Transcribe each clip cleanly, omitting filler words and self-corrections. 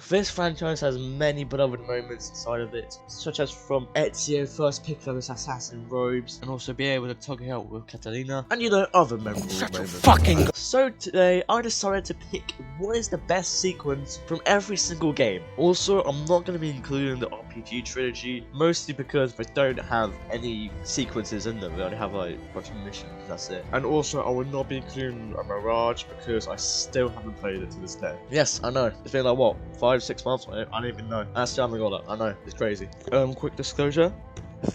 This franchise has many beloved moments inside of it, such as from Ezio first picking up his assassin robes, and also being able to tug it out with Catalina, and other memorable moments. So today, I decided to pick what is the best sequence from every single game. Also, I'm not going to be including the RPG trilogy, mostly because they don't have any sequences in them. They only have like a bunch of missions, that's it. And also, I will not be including a Mirage because I still haven't played it to this day. Yes, I know. It's been like what, 5-6 months? I don't even know. I still haven't got it. I know, it's crazy. Quick disclosure.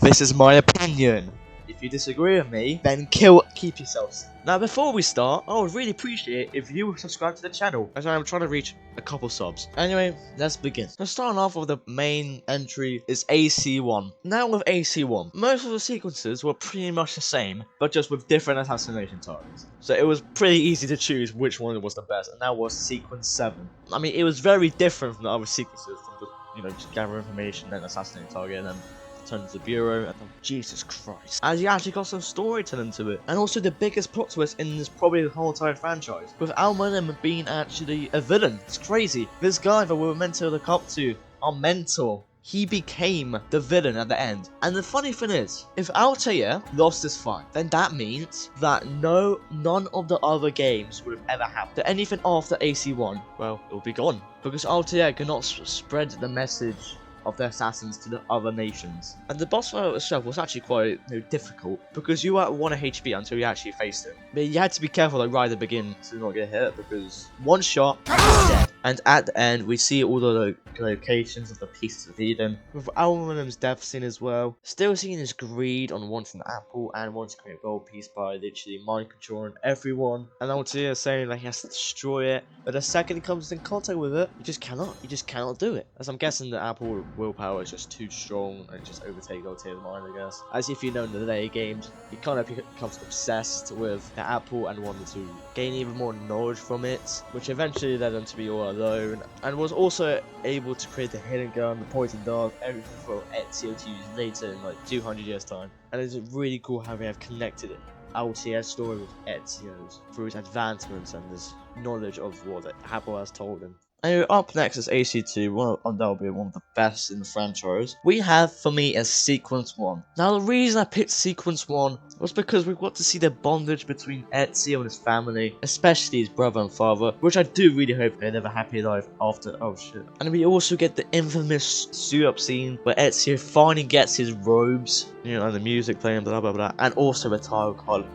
This is my opinion. If you disagree with me, then keep yourselves. Now, before we start, I would really appreciate it if you would subscribe to the channel, as I am trying to reach a couple subs. Anyway, let's begin. So starting off with the main entry is AC1. Now with AC1, most of the sequences were pretty much the same, but just with different assassination targets. So it was pretty easy to choose which one was the best, and that was sequence 7. I mean, it was very different from the other sequences, from the, just gather information, then assassinate a target, and then turn to the bureau, and Jesus Christ. As you actually got some storytelling to it. And also the biggest plot twist in this probably the whole entire franchise, with Al-Mualim being actually a villain. It's crazy. This guy that we were meant to look up to, our mentor, he became the villain at the end. And the funny thing is, if Altair lost this fight, then that means that none of the other games would have ever happened. That anything after AC1, well, it will be gone. Because Altair cannot spread the message of the assassins to the other nations. And the boss fight itself was actually quite difficult, because you were at 1 HP until you actually faced him. But you had to be careful like right at the beginning to not get hit, because one shot, dead. And at the end, we see all the locations of the pieces of Eden, with Al-Mualim's death scene as well. Still seeing his greed on wanting the apple and wanting to create a gold piece by literally mind controlling everyone. And Altair saying like he has to destroy it, but the second he comes in contact with it, you just cannot do it. As I'm guessing the apple willpower is just too strong and just overtake Altair's mind, I guess. As if you know in the later games, he kind of becomes obsessed with the apple and wanted to gain even more knowledge from it, which eventually led him to be all alone, and was also able to create the hidden gun, the poison dart, everything for Ezio to use later in like 200 years time. And it's really cool how they have connected Altair's story with Ezio's through his advancements and his knowledge of what the apple has told him. Anyway, up next is AC2, undoubtedly one of the best in the franchise. We have, for me, as Sequence 1. Now, the reason I picked Sequence 1 was because we got to see the bondage between Ezio and his family, especially his brother and father, which I do really hope they live a happy life after. Oh shit. And we also get the infamous suit-up scene where Ezio finally gets his robes, and the music playing, blah blah blah, and also the title card.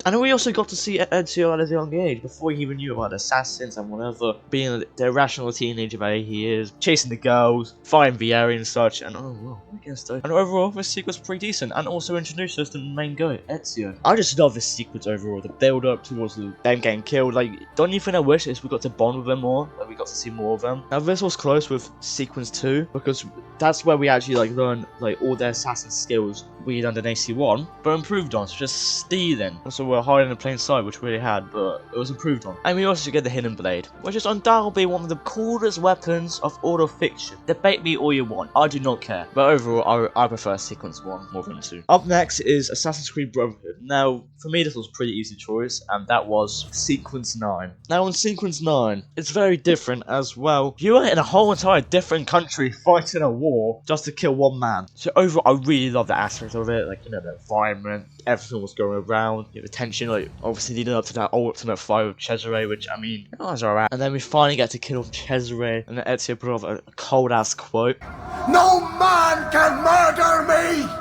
And we also got to see Ezio at a young age, before he even knew about assassins and whatever, being the irrational teenager that he is, chasing the girls, fighting Vieri and such, and oh well, I guess so. And overall, this sequence was pretty decent, and also introduced us to the main guy, Ezio. I just love this sequence overall, the build up towards them getting killed. Like, the only thing I wish is we got to bond with them more, like we got to see more of them. Now this was close with sequence 2, because that's where we actually learn all their assassin skills we learned in AC1, but improved on, such as stealing. Also, we're hiding in plain sight, which we already had, but it was improved on. And we also get the hidden blade, which is undoubtedly one of the coolest weapons of all of fiction. Debate me all you want, I do not care. But overall, I prefer Sequence 1 more than 2. Up next is Assassin's Creed Brotherhood. Now, for me, this was a pretty easy choice, and that was Sequence 9. Now, in Sequence 9, it's very different as well. You are in a whole entire different country fighting a war just to kill one man. So overall, I really love the aspect of it, the environment, everything was going around, the tension, obviously leading up to that ultimate fight with Cesare, which, I mean, it was alright. And then we finally get to kill Cesare, and then Ezio put off a cold-ass quote. No man can murder me!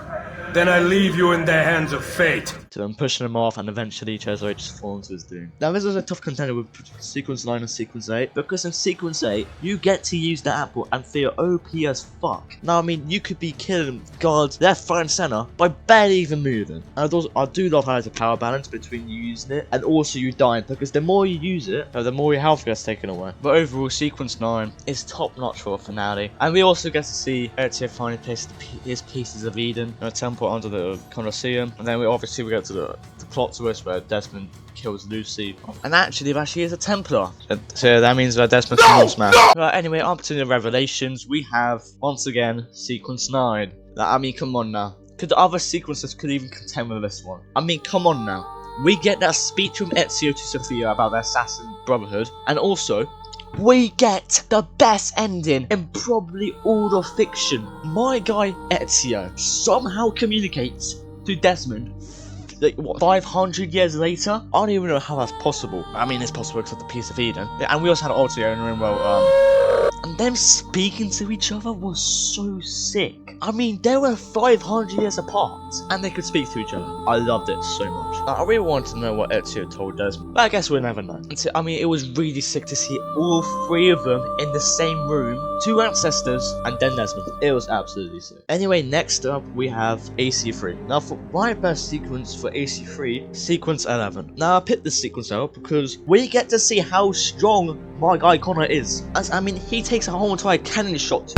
Then I leave you in the hands of fate. To them pushing him off, and eventually Cesare just falls to his doom. Now this was a tough contender with Sequence 9 and Sequence 8, because in Sequence 8, you get to use the apple and feel OP as fuck. Now I mean, you could be killing guards left, right and centre by barely even moving. And I do love how there's a power balance between you using it and also you dying, because the more you use it, the more your health gets taken away. But overall, Sequence 9 is top notch for a finale. And we also get to see Ezio finally place his pieces of Eden in a temple under the Colosseum, and then we get to the plot twist where Desmond kills Lucy, and actually she is a Templar, so that means that Desmond's a smash. Right, anyway, up to the revelations, we have once again Sequence 9. I mean, come on now, could the other sequences even contend with this one? I mean, come on now. We get that speech from Ezio to Sophia about the assassin brotherhood, and also we get the best ending in probably all of fiction. My guy Ezio somehow communicates to Desmond, like, what, 500 years later? I don't even know how that's possible. I mean, it's possible because of the Piece of Eden. And we also had Ezio in the room, and them speaking to each other was so sick. I mean, they were 500 years apart, and they could speak to each other. I loved it so much. I really wanted to know what Ezio told Desmond, but I guess we'll never know. I mean, it was really sick to see all three of them in the same room, 2 ancestors, and then Desmond. It was absolutely sick. Anyway, next up, we have AC3. Now, for my best sequence for AC3, sequence 11. Now, I picked this sequence out because we get to see how strong my guy Connor is. As, I mean, he takes a whole entire cannon shot.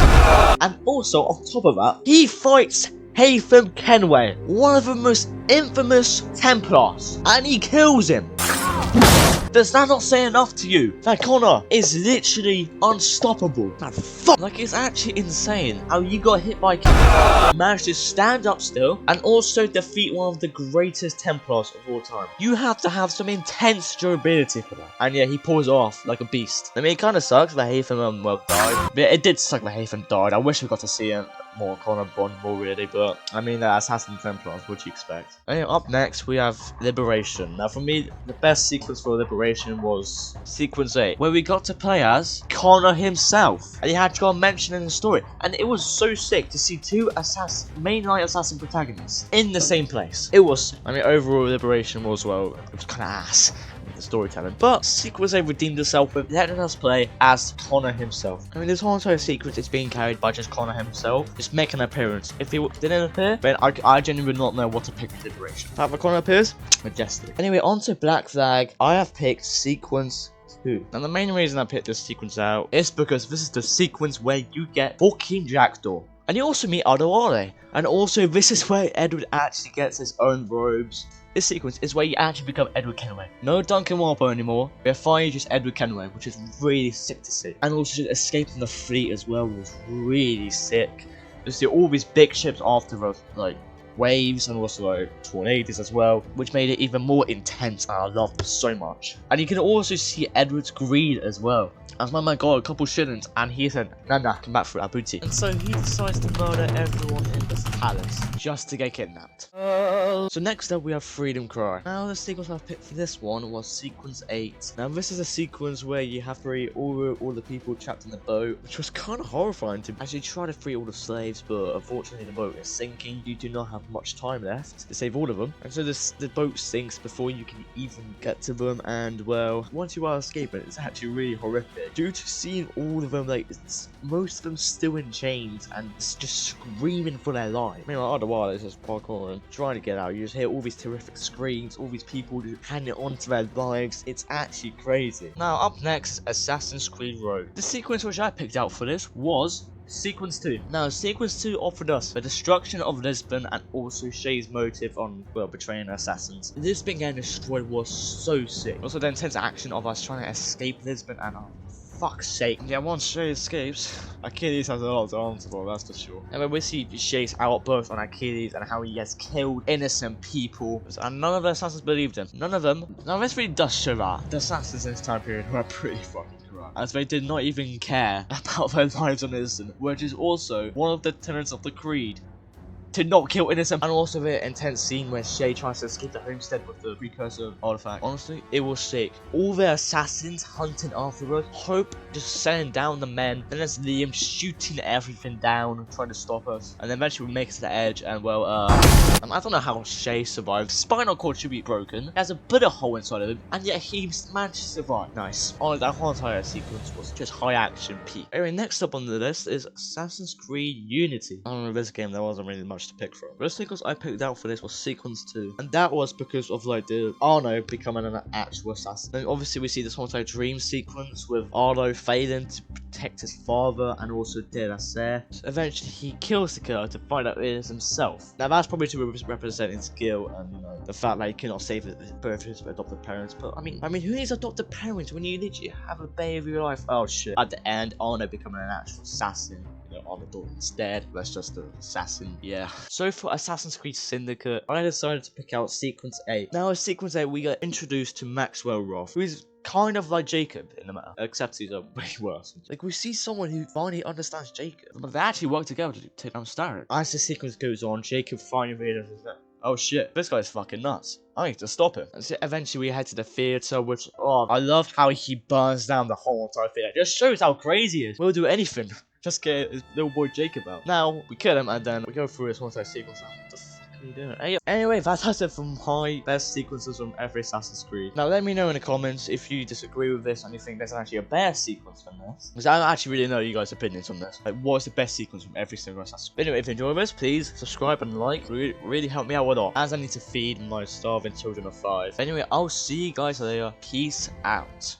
And also, on top of that, he fights Haytham Kenway, one of the most infamous Templars, and he kills him. Does that not say enough to you that Connor is literally unstoppable? Man, fuck! Like, it's actually insane how you got hit by a managed to stand up still and also defeat one of the greatest Templars of all time. You have to have some intense durability for that. And yeah, he pulls it off like a beast. I mean, it kind of sucks that Haytham died. But it did suck that Haytham died. I wish we got to see him more Connor bond more really, but I mean, Assassin Templars, what do you expect? Anyway, up next we have Liberation. Now for me, the best sequence for Liberation was sequence 8, where we got to play as Connor himself, and he had got mentioned in the story, and it was so sick to see 2 mainline assassin protagonists in the same place. It was, I mean, overall Liberation was, well, it was kind of ass, the storytelling, but sequence 8 redeemed itself with letting us play as Connor himself. I mean, this whole entire sequence is being carried by just Connor himself, just making an appearance. If he didn't appear, then I genuinely would not know what to pick for Liberation. If Connor appears, majestic. Anyway, on to Black Flag. I have picked sequence 2. Now the main reason I picked this sequence out is because this is the sequence where you get fucking Jackdaw. And you also meet Adewale. And also this is where Edward actually gets his own robes. This sequence is where you actually become Edward Kenway. No Duncan Warpo anymore. We're finally just Edward Kenway, which is really sick to see. And also just escaping the fleet as well was really sick. You see all these big ships after us, like waves and also like tornadoes as well, which made it even more intense, and I loved it so much. And you can also see Edward's greed as well. As my man got a couple shillings and he said, nah, come back for our booty. And so he decides to murder everyone in this palace just to get kidnapped. So next up we have Freedom Cry. Now the sequence I picked for this one was sequence 8. Now this is a sequence where you have to free all the people trapped in the boat, which was kind of horrifying to actually try to free all the slaves, but unfortunately the boat is sinking. You do not have much time left to save all of them. And so the boat sinks before you can even get to them, and well, once you are escaping, it's actually really horrific. Due to seeing all of them, like, most of them still in chains and just screaming for their life. Meanwhile, Adewale is just parkouring, trying to get out. You just hear all these terrific screams, all these people just hanging on to their lives. It's actually crazy. Now, up next, Assassin's Creed Rogue. The sequence which I picked out for this was Sequence 2. Now, Sequence 2 offered us the destruction of Lisbon and also Shay's motive on, well, betraying assassins. Lisbon getting destroyed was so sick. Also, the intense action of us trying to escape Lisbon, and fuck's sake. Yeah, once Shay escapes, Achilles has a lot to answer for, that's for sure. And when we see Shay's outburst on Achilles and how he has killed innocent people, and none of the assassins believed him. None of them. Now, this really does show that the assassins in this time period were pretty fucking corrupt, as they did not even care about their lives on innocent, which is also one of the tenets of the creed. To not kill innocent. And also the intense scene where Shay tries to escape the homestead with the precursor artifact. Honestly, it was sick. All the assassins hunting after us, Hope just sending down the men, then there's Liam shooting everything down, trying to stop us, and then eventually we make it to the edge, and well, I don't know how Shay survived. Spinal cord should be broken, he has a bullet hole inside of him, and yet he managed to survive. Nice. Oh, that whole entire sequence was just high action peak. Anyway, next up on the list is Assassin's Creed Unity. I don't know, this game there wasn't really much to pick from. The sequence I picked out for this was sequence 2, and that was because of like the Arno becoming an actual assassin. And obviously we see this whole entire dream sequence with Arno failing to protect his father and also De La Serre. So eventually he kills the killer to find out it is himself. Now that's probably to represent his skill and, you know, the fact that he cannot save both his adopted parents. But I mean who needs adopted parents when you literally have a baby of your life? Oh shit. At the end, Arno becoming an actual assassin. On the door instead. That's just an assassin. Yeah, So for Assassin's Creed Syndicate, I decided to pick out Sequence 8. Now in Sequence 8, we get introduced to Maxwell Roth, who is kind of like Jacob in the matter, except he's way worse. Like, we see someone who finally understands Jacob, but they actually work together to take down Starrett. As the sequence goes on, Jacob finally realizes that, oh shit, this guy's fucking nuts. I need to stop him. And so eventually we head to the theater, which, oh, I loved how he burns down the whole entire theater. It just shows how crazy he is. We'll do anything. Just get his little boy Jacob out. Now, we kill him, and then we go through this one-time sequence. What the fuck are you doing? Anyway, that's it from my best sequences from every Assassin's Creed. Now, let me know in the comments if you disagree with this and you think there's actually a better sequence than this. Because I don't actually really know you guys' opinions on this. Like, what's the best sequence from every single Assassin's Creed? Anyway, if you enjoy this, please subscribe and like. Really help me out a lot, as I need to feed my starving children of 5. Anyway, I'll see you guys later. Peace out.